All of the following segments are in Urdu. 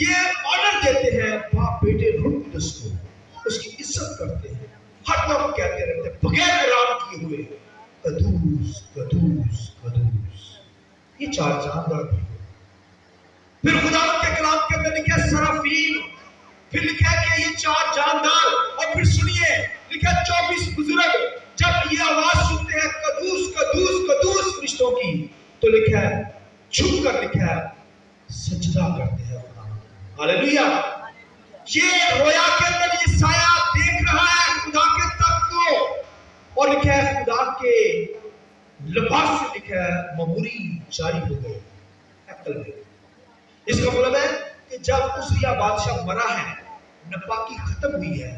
یہ آنر دیتے ہیں باپ بیٹے روٹس کو، اس کی عزت کرتے ہیں، ہر وقت کہتے رہتے ہیں بغیر اعلان کیے ہوئے قدوس قدوس قدوس. یہ چار جاندار بھی. پھر خدا کے کلام کے اندر لکھا ہے سرافین، پھر لکھا ہے کہ یہ چار جاندار، اور پھر سنیے لکھا ہے 24 بزرگ جب یہ آواز سنتے ہیں قدوس قدوس قدوس فرشتوں کی، تو لکھا ہے چھپ کر لکھا ہے سجدہ کرتے ہیں خدا. ہاللیلویا. یہ رویا کے اندر یہ سایہ دیکھ رہا ہے خدا کے تخت کو، اور لکھا ہے خدا کے لباس سے لکھا ہے مموری جاری ہو گئے عقل میں. اس کا مطلب ہے کہ جب عزریا بادشاہ مرا ہے، ناپاکی ختم ہوئی ہے،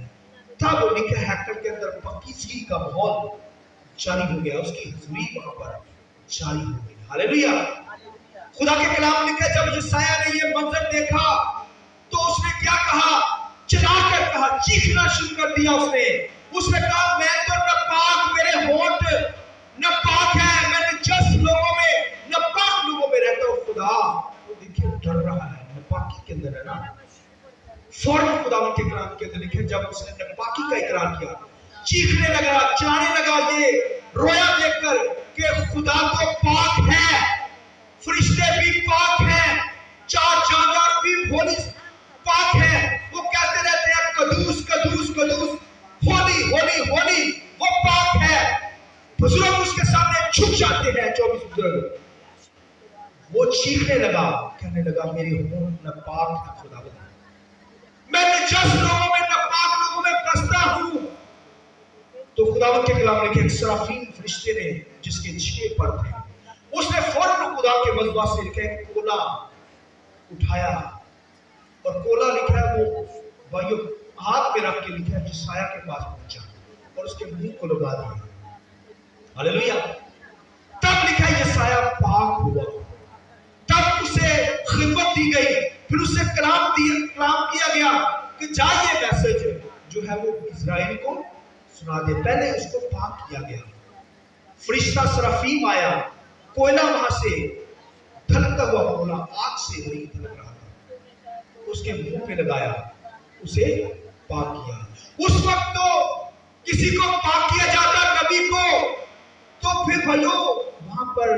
تب وہ لکھا ہے ہیکل کے اندر پاکیزگی کا ماحول جاری ہو گیا، اس کی حضوری وہاں پر جاری ہو گئی. ہاللیلویا. خدا کے کلام لکھا ہے جب یسایہ نے یہ منظر دیکھا تو اس نے کیا کہا؟ چلا کر کہا، چیخنا شروع کر دیا. اس نے کہا میں تو ناپاک، میرے ہونٹ ناپاک ہے، میں نجس لوگوں میں، ناپاک لوگوں میں رہتا ہوں. خدا وہ دیکھیں ڈر رہا ہے، ناپاکی کے اندر ہے نا. فوراً خدا کے کلام کے اندر لکھے جب اس نے ناپاکی کا اقرار کیا، چیخنے لگا، چلانے لگا، یہ رویا دیکھ کر کہ خدا تو پاک ہے، فرشتے بھی پاک ہیں، چار جاندار بھی ہولی پاک ہیں. وہ کہتے رہتے ہیں قدوس قدوس قدوس، ہولی ہولی ہولی، وہ پاک ہے. بزرگ اس کے سامنے چھپ جاتے ہیں. 24 بزرگ. وہ چیخنے لگا، کہنے لگا میری ہونٹ ناپاک ہے خدا بتا، میں نجس لوگوں میں، ناپاک لوگوں میں بستا ہوں. تو خداوند کے کلام لکھے سرافین فرشتے نے جس کے 6 پر تھے، اس نے فوراً خدا کے مذبح سے لکھے کولا اٹھایا، اور کولا لکھا ہے وہ بھائیو ہاتھ میں رکھ کے لکھا ہے یسایہ کے پاس پہنچا اور اس کے منہ کو لگا دیا. ہاللیلویا. تب لکھا ہے یسایہ پاک ہوا. تب اسے خدمت دی گئی، پھر اسے کلام کیا گیا کہ جائیے میسج جو ہے وہ اسرائیل کو سنا دے. پہلے اس کو پاک کیا گیا. فرشتہ سرافیم آیا، کوئلہ وہاں سے دھلکتا ہوا کوئلہ آگ سے وہی دھلک رہا تھا، اس کے منہ پہ لگایا، اسے پاک کیا. اس وقت تو کسی کو پاک کیا جاتا نبی کو تو پھر بھائیو وہاں پر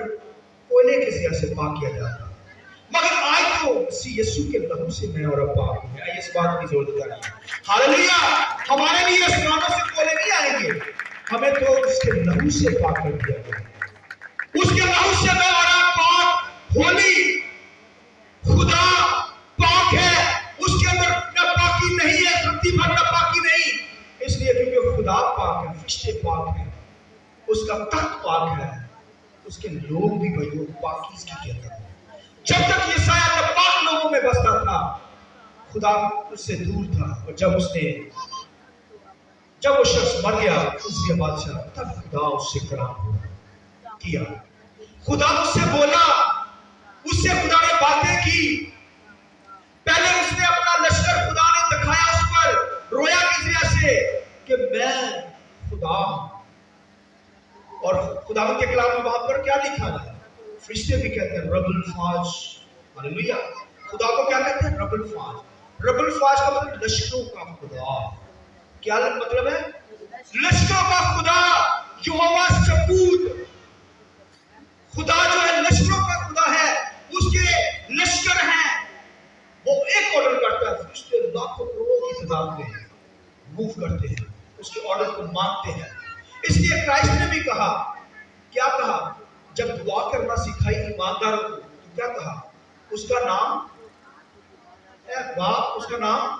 کوئلے کے سیاہ سے پاک کیا جاتا، مگر آج تو مسیح یسوع کے لہو سے میں اور اب پاک ہوں. اس بات کی ضرورت نہیں. ہاللیلویا. ہمارے لیے اسلاموں سے کوئلے نہیں آئیں گے، ہمیں تو اس کے لہو سے پاک کر دیا گیا. اس کے لہو سے میں اور اب پاک، ہولی. خدا پاک ہے، اس کے اندر ناپاکی نہیں ہے، دھرتی پر ناپاکی نہیں. اس لیے کیونکہ خدا پاک ہے، فرشتے پاک ہیں، اس کا تخت پاک ہے، اس کے لوگ بھی بھائیو پاکیزگی کے اندر. جب تک یسایہ ناپاک لوگوں میں بستا تھا خدا اس سے دور تھا، اور جب وہ شخص مر گیا عزریا بادشاہ، تب خدا اس سے کلام کیا. خدا اس سے بولا، اس سے خدا نے باتیں کی. پہلے اس نے اپنا لشکر خدا نے دکھایا اس پر رویا کی ذریعہ سے کہ میں خدا ہوں. اور خدا کے کلام میں وہاں پر کیا لکھا ہے؟ فرشتے بھی کہتے ہیں رب الفاج. ہاللیلویا. خدا کو کیا کہتے ہیں؟ رب الفاج. رب الفاج کا مطلب لشکروں کا خدا. کیا مطلب ہے؟ لشکروں کا خدا. یہوہ سبوت. خدا جو ہے لشکروں کا خدا ہے، اس کے لشکر ہیں. وہ ایک آرڈر کرتا ہے، فرشتے لاکھوں کروڑوں کی تعداد میں موو کرتے ہیں، اس کے آرڈر کو مانتے ہیں. اس لیے کرائسٹ نے بھی کہا، کیا کہا جب دعا کرنا سکھائی ایمانداروں کو، تو کیا کہا؟ اس کا نام اے باپ، اس کا نام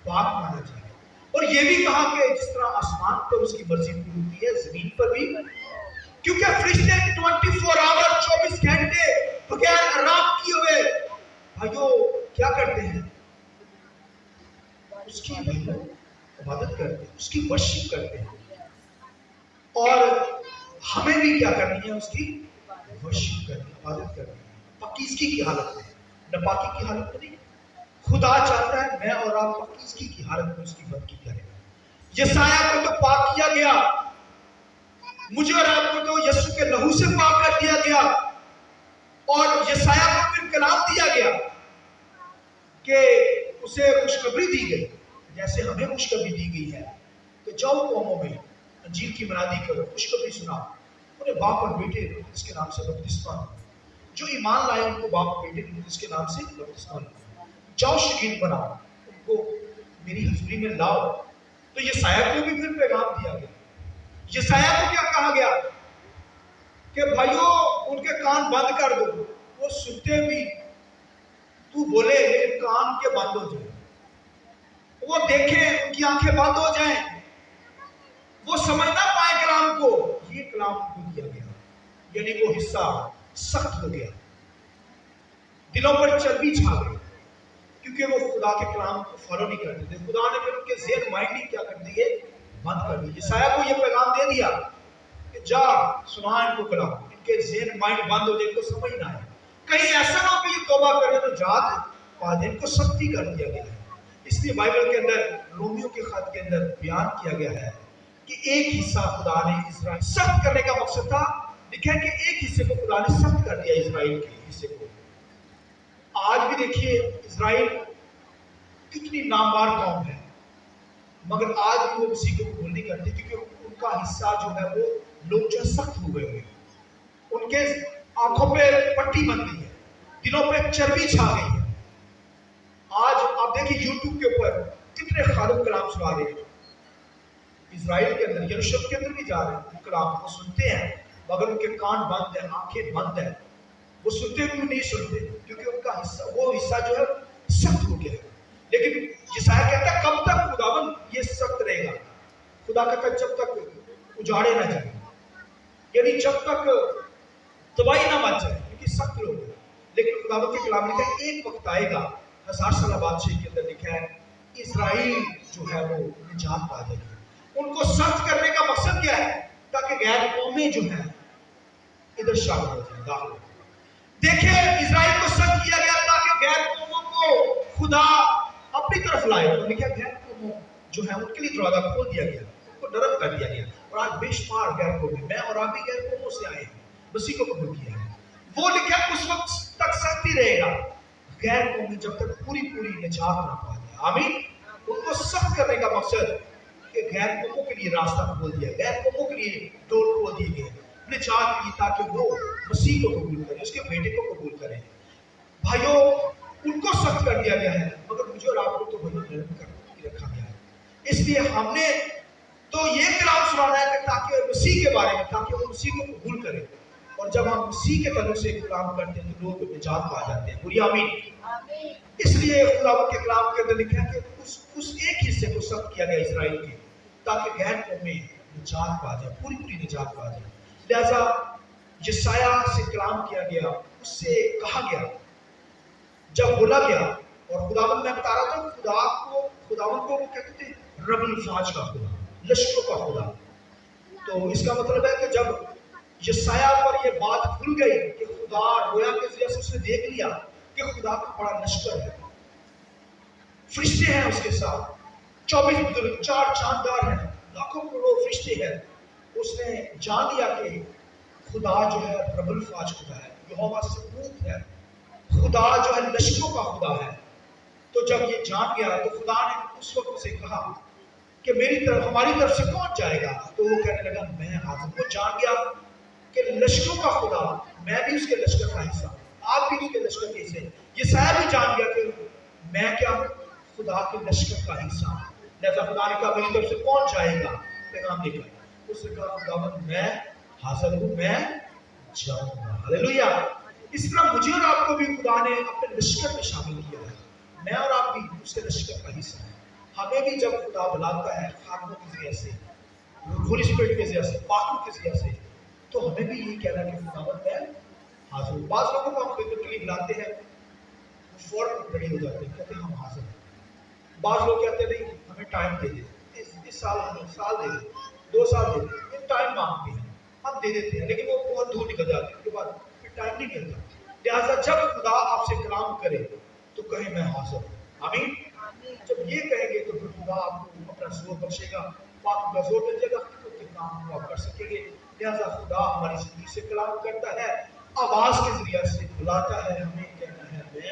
پاک مانا جائے. اور یہ بھی کہا کہ جس طرح آسمان پر اس کی مرضی پوری ہوتی ہے، زمین پر بھی، کیونکہ فرشتے 24 آور 24 گھنٹے بغیر آرام کیے ہوئے بھائیو کیا کرتے ہیں؟ اس کی عبادت کرتے ہیں، اس کی ورشپ کرتے ہیں. اور ہمیں بھی کیا کرنی ہے؟ اس کی ورشپ کرنی، عبادت کرنی، پاکیزگی کی حالت میں، ناپاکی کی حالت میں نہیں. خدا چاہتا ہے میں اور آپ پاکیزگی کی حالت میں اس کی بندگی کریں. یسایہ کو تو پاک کیا گیا، مجھے اور آپ کو تو یسوع کے لہو سے پاک کر دیا گیا، اور یسایہ کو پھر کلام دیا گیا. کہ اسے خوشخبری دی گئی جیسے ہمیں خوشخبری دی گئی ہے کہ جاؤ قوموں میں انجیل کی منادی کرو، خوشخبری سنا، انہیں باپ اور بیٹے اس کے نام سے بپتسمہ دو، جو ایمان لائے ان کو باپ اور بیٹے اس کے نام سے بپتسمہ دو، جاؤ شاگرد بناؤ، ان کو میری حضوری میں لاؤ۔ تو یسایہ کو بھی پھر پیغام دیا گیا۔ یسایہ کو کیا کہا گیا کہ بھائیو ان کے کان بند کر دو، وہ سنتے بھی، تو بولے لیکن کان کے بند ہو جائیں، وہ دیکھیں ان کی آنکھیں بند ہو جائیں، وہ سمجھ نہ پائے کلام کو۔ یہ کلام ان کو دیا گیا، یعنی وہ حصہ سخت ہو گیا، دلوں پر چربی چھا گئی، کیونکہ وہ خدا کے کلام کو فالو نہیں کرتے تھے۔ خدا نے پھر ان کے ذہن مائنڈ ہی کیا کر دیے، بند کر دی۔ یسایہ کو یہ پیغام دے دیا کہ جا سنا ان کو کلام، ان کے ذہن مائنڈ بند ہو جائے، ان کو سمجھ نہ آئے، کہیں ایسا نہ ہو کہ یہ توبہ کرے تو جات پا دے۔ ان کو سختی کر دیا گیا ہے۔ اس لیے بائبل کے اندر رومیو کے خط کے اندر بیان کیا گیا ہے کہ ایک حصہ خدا نے اسرائیل سخت کرنے کا مقصد تھا، لکھا ہے کہ ایک حصے کو خدا نے سخت کر دیا اسرائیل کے حصے کو۔ آج بھی دیکھیے اسرائیل کتنی ناموار قوم ہے، مگر آج بھی وہ مسیح کو قبول نہیں کرتے، کیونکہ ان کا حصہ جو ہے وہ لوگ جو سخت ہو گئے ہوئے، ان کے آنکھوں پہ پٹی بن گئی ہے، دلوں پہ چربی چھا گئی ہے۔ آج آپ دیکھیں یوٹیوب کے اوپر کتنے خالق کلام سنا رہے ہیں، اسرائیل کے اندر یروشلم کے اندر بھی جا رہے ہیں، کلام کو سنتے ہیں مگر ان کے کان بند ہیں، آنکھیں بند ہیں، وہ سنتے بھی نہیں سنتے، کیونکہ ان کا حصہ وہ حصہ جو ہے سخت ہو گیا ہے۔ لیکن یسایہ کہتا ہے کب تک خداوند یہ سخت رہے گا؟ خدا کہتا ہے جب تک اجاڑے نہ جائیں، یعنی جب تک تباہی نہ مچ جائے، کیونکہ سخت لوگ ہیں۔ لیکن خداوند کے کلام لکھا ہے ایک وقت آئے گا، 1000 سالہ بادشاہی کے اندر لکھا ہے اسرائیل جو ہے وہ نجات پا جائے گی۔ ان کو سخت کرنے کا مقصد کیا ہے؟ تاکہ غیر قومیں جو ہیں ادھر شامل ہو جائیں، داخل ہو جائیں۔ دیکھیں اسرائیل کو سخت کیا گیا تاکہ غیر قوموں کو خدا اپنی طرف لائے، اور لکھا غیر قوموں جو ہے ان کے لیے دروازہ کھول دیا گیا، ان کو نرم کر دیا گیا، اور آج بے شمار غیر قومیں، میں اور آپ بھی غیر قوموں سے آئے ہیں، مسیح کو قبول کیا ہے۔ وہ لکھا اس وقت تک سختی رہے گا غیر قومی جب تک پوری نجات نہ پا جائے۔ آمین۔ ان کو سخت کرنے کا مقصد کہ غیر قوموں کے لیے راستہ کھول دیا، غیر قوموں کے لیے ڈور کھول دیے گئے نجات کے لیے، تاکہ وہ مسیح کو قبول کریں، اس کے بیٹے کو قبول کریں۔ بھائیوں ان کو سخت کر دیا گیا ہے، مگر مجھے اور آپ کو تو بھائیوں نرم کر کے رکھا گیا ہے۔ اس لیے ہم نے تو یہ کلام سنانا ہے کہ تاکہ مسیح کے بارے میں، تاکہ وہ مسیح کو قبول کریں، اور جب ہم مسیح کے تعلق سے کلام کرتے ہیں تو لوگ نجات پا جاتے ہیں۔ بولیے آمین۔ اس لیے خداوند کے کلام کے اندر لکھا ہے کہ اس ایک حصے کو سخت کیا گیا اسرائیل کے، تاکہ غیر قومیں نجات پا جائے، پوری نجات پا جائے۔ لہذا یسایہ سے کلام کیا گیا، اس سے کہا گیا، جب بولا گیا، اور خداوند میں بتا رہا تھا خداوند کو وہ کہتے تھے رب الفاظ کا خدا، لشکروں کا خدا۔ تو اس کا مطلب ہے کہ جب یسایہ پر یہ بات کھل گئی کہ خدا رویا کے ذریعے سے اس نے دیکھ لیا کہ خدا کا بڑا لشکر ہے، فرشتے ہیں اس کے ساتھ، 24 بزرگ، 4 چاندار ہیں، لاکھوں کروڑوں فرشتے ہیں، اس نے جان لیا کہ خدا جو ہے رب الفاظ خدا ہے، یہوہ سبوت ہے، خدا جو ہے لشکروں کا خدا ہے۔ تو جب یہ جان گیا تو خدا نے اس وقت اسے کہا کہ ہماری طرف سے کون جائے گا؟ تو وہ کہنے لگا میں حاضر۔ وہ جان گیا کہ لشکروں کا خدا، میں بھی اس کے لشکر کا حصہ ہوں، آپ بھی اس کے لشکر کے حصے ہیں۔ یسایہ بھی جان گیا کہ میں کیا ہوں؟ خدا کے لشکر کا حصہ ہوں۔ لہذا خدا نے کہا میری طرف سے کون جائے گا پیغام لے کر؟ اس نے کہا خداوند میں حاضر ہوں، میں جاؤں گا۔ ہاللیلویہ۔ اس طرح مجھے اور آپ کو بھی خدا نے اپنے لشکر میں شامل کیا ہے، میں اور آپ بھی اس کے لشکر کا حصہ ہیں۔ ہمیں بھی جب خدا بلاتا ہے خادموں کے ذریعے سے، ہولی اسپرٹ کے ذریعے سے، پاکوں کے ذریعے سے، تو ہمیں بھی یہی کہنا کہ خداوند میں حاضر ہوں۔ بعض لوگوں کو ہم خدمت کے لیے بلاتے ہیں، وہ فوراً ریڈی ہو جاتے ہیں، کہتے ہیں ہم حاضر ہیں۔ بعض لوگ کہتے ہیں نہیں ہمیں ٹائم دے دیں، اس سال ہمیں سال دے دیں، 2 سال دے دیں، یہ ٹائم مانگتے ہیں، ہم دے دیتے ہیں، لیکن وہ بہت دور نکل جاتے ہیں، اس کے بعد پھر ٹائم نہیں ملتا۔ لہٰذا جب خدا آپ سے کلام کرے تو کہیں میں حاضر ہوں۔ آمین۔ جب یہ کہیں گے تو پھر خدا آپ کو اپنا زور بخشے گا، پاک کا زور مل جائے گا، خدمت کے کام کو آپ کر سکیں گے۔ لہٰذا خدا ہماری زندگی سے کلام کرتا ہے، آواز کے ذریعے سے بلاتا ہے، ہمیں کہنا ہے میں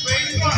Praise God.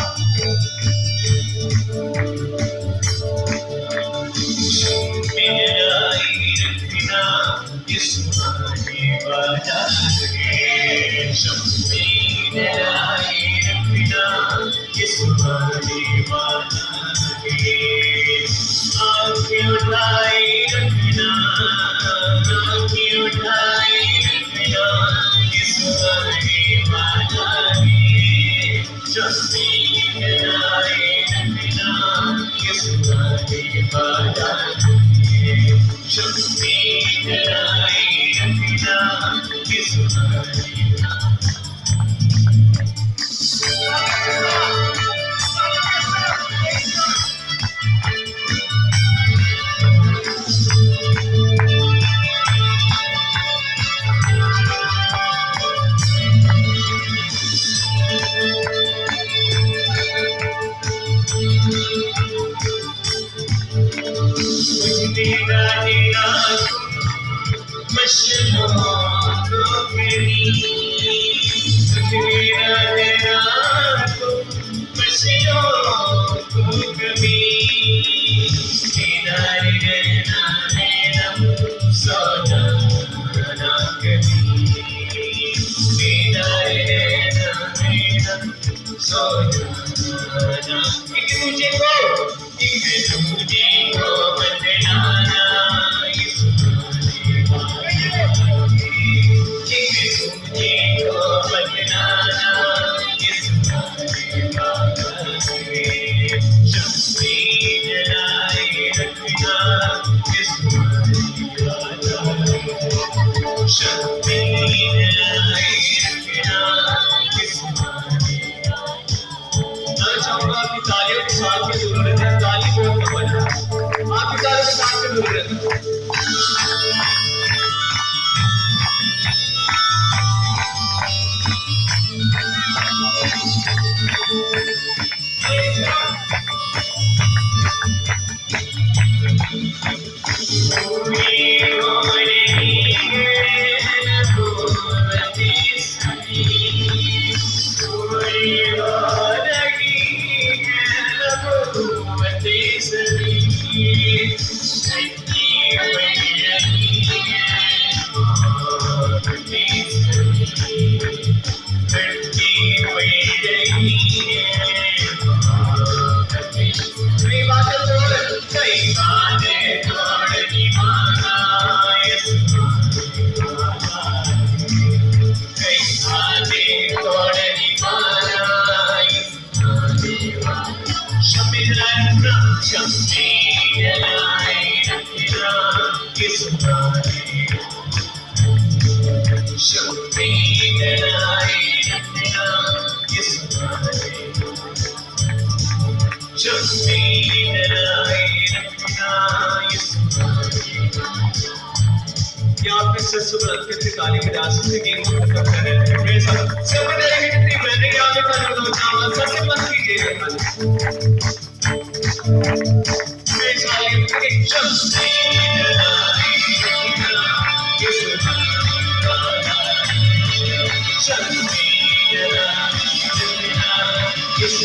Yes,